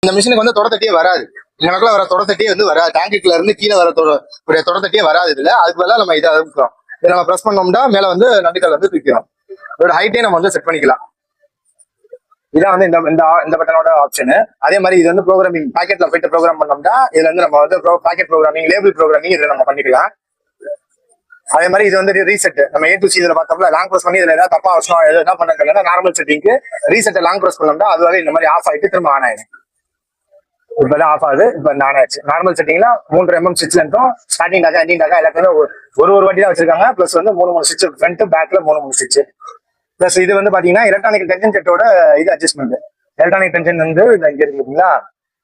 இந்த மிஷினுக்கு வந்து தொடத்தட்டியே வராது. எனக்குள்ள வர தொடத்தட்டியே வந்து வராது. டேங்குக்குள்ள இருந்து கீழே வர தொடத்தட்டியே வராது. இதுல அதுக்கு பதிலாக நம்ம இதை அழுக்கிறோம். இதை நம்ம ப்ரெஸ் பண்ணோம்னா மேல வந்து நண்டுகள் வந்து தூக்கிறோம். இதோட ஹைட்டே நம்ம வந்து செட் பண்ணிக்கலாம். இதான் வந்து இந்த பட்டனோட ஆப்ஷன். அதே மாதிரி இது வந்து ப்ரோக்ராமிங் பாக்கெட்ல போயிட்டு ப்ரோக்ராம் பண்ணோம்னா இதுல வந்து நம்ம வந்து பாக்கெட் ப்ரோக்ராமிங், லேபிள் ப்ரோக்ராமிங் இதுல நம்ம பண்ணிக்கலாம். அதே மாதிரி இது வந்து ரீசெட். நம்ம A to C இதுல பார்த்தோம்னா லாங் ப்ரெஸ் பண்ணி இதுல ஏதாவது தப்பா அவசரம் என்ன பண்ணல நார்மல் செட்டிங்க்கு ரீசெட் லாங் ப்ரெஸ் பண்ணோம்னா அதுவாக இந்த மாதிரி ஆஃப் ஆயிட்டு திரும்ப ஆன் ஆயிடும். இப்பதான் ஆஃப் ஆகுது. இப்ப ஆன் ஆயிடுச்சு. நார்மல் செட்டிங்ல 3 mm ஸ்விட்ச் லென்த்தும் ஸ்டார்டிங் டாக்கா எண்டிங் டாக்கா எல்லாத்துமே ஒரு வாட்டி தான் வச்சிருக்காங்க. பிளஸ் வந்து 3 ஸ்விட்ச் ஃப்ரண்ட் பேக்ல 3 ஸ்விட்ச். பிளஸ் இது வந்து பாத்தீங்கன்னா எலக்ட்ரானிக் டென்ஷன் செட்டோட இது அட்ஜஸ்ட்மெண்ட். எலக்ட்ரானிக் டென்ஷன் வந்து இங்க இருக்குங்களா,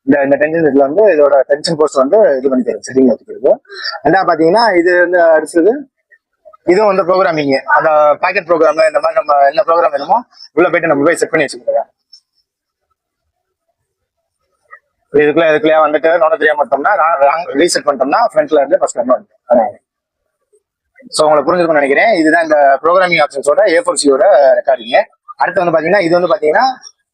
இந்த டென்ஷன் செட்ல வந்து இதோட டென்ஷன் போஸ்ட் வந்து இது பண்ணிக்கிறது, செட்டிங் வச்சுக்கிறது. ரெண்டாவது பாத்தீங்கன்னா இது வந்து அடுத்தது இதுவும் வந்து ப்ரோக்ராமிங். அந்த பாக்கெட் ப்ரோக்ராம் இந்த மாதிரி நம்ம என்ன ப்ரோக்ராம் வேணுமோ உள்ள போயிட்டு நம்ம போய் செட் பண்ணி வச்சுக்கிறோம். இதுக்குள்ளே வந்துட்டு நோட தெரியாம பண்ணோம்னா ரீசெட் பண்ணிட்டோம்னா ஃப்ரண்ட்ல இருந்து ஃபர்ஸ்ட் வந்து ஸோ உங்களுக்கு புரிஞ்சிருக்கும்னு நினைக்கிறேன். இதுதான் இந்த ப்ரோக்ராமிங் ஆப்ஷன்ஸோட A4Cயோட ரெக்கார்டிங். அடுத்து வந்து பாத்தீங்கன்னா இது வந்து பாத்தீங்கன்னா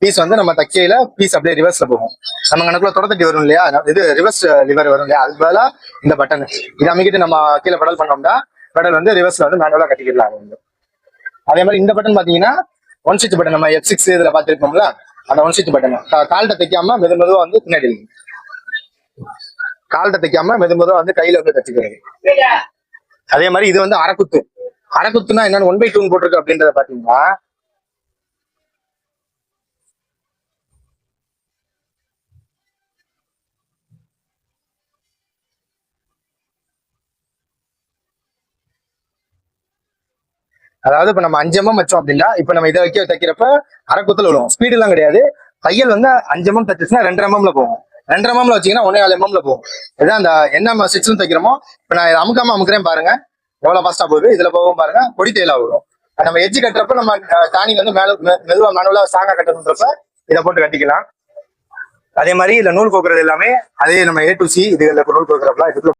பீஸ் வந்து நம்ம தைக்கையில பீஸ் அப்படியே ரிவர்ஸ்ல போகும். நம்ம கணக்குல தொடர்த்தி வரும் இல்லையா, இது ரிவர்ஸ் லிவர் வரும் இல்லையா, அதுக்கு பதிலா இந்த பட்டன் இதை அமைக்கிட்டு நம்ம கீழே பெடல் பண்ணோம்னா பெடல் வந்து ரிவர்ஸ்ல வந்து மேனுவலா கட்டிக்கலாம். அதே மாதிரி இந்த பட்டன் பாத்தீங்கன்னா 1 ஸ்விட்ச் பட்டன். நம்ம F6 இதுல பாத்துருக்கோம்ல அந்த 1 ஸ்விட்ச் பட்டன். கால்கிட்ட தைக்காம மெதுவா வந்து பின்னாடி கால்கிட்ட தைக்காம மெதுவா வந்து கையில வந்து தச்சுக்கிறது. அதே மாதிரி இது வந்து அரைக்குத்து. அரைக்குத்துனா என்னன்னு 1/2 போட்டிருக்கு அப்படின்றத பாத்தீங்கன்னா அதாவது இப்ப நம்ம 5 mm வச்சோம் அப்படின்னா இப்ப நம்ம இதை தைக்கிறப்ப அரைக்குத்துல விடும். ஸ்பீடு எல்லாம் கிடையாது. தையல் வந்து 5 mm தைச்சுன்னா 2.5 mm போகும். 2.5 mm வச்சீங்கன்னா 1.4 mm போகும். இதான் அந்த என்ன ஸ்டிச்சும் தைக்கிறோமோ. இப்ப நான் இதை அமுக்கிறேன் பாருங்க எவ்வளவு ஃபாஸ்டா போகுது. இதுல போகும் பாருங்க பொடி தையலா வரும். நம்ம எஜ்ஜு கட்டுறப்ப நம்ம தானி வந்து மெதுவா மேனுவலா ஸ்ட்ராங்கா கட்டணுன்றப்ப இதை போட்டு கட்டிக்கலாம். அதே மாதிரி இதுல நூல் கோக்குறது எல்லாமே அதே நம்ம A to C இதுல நூல் கோக்குறப்பலாம் இதுக்குள்ள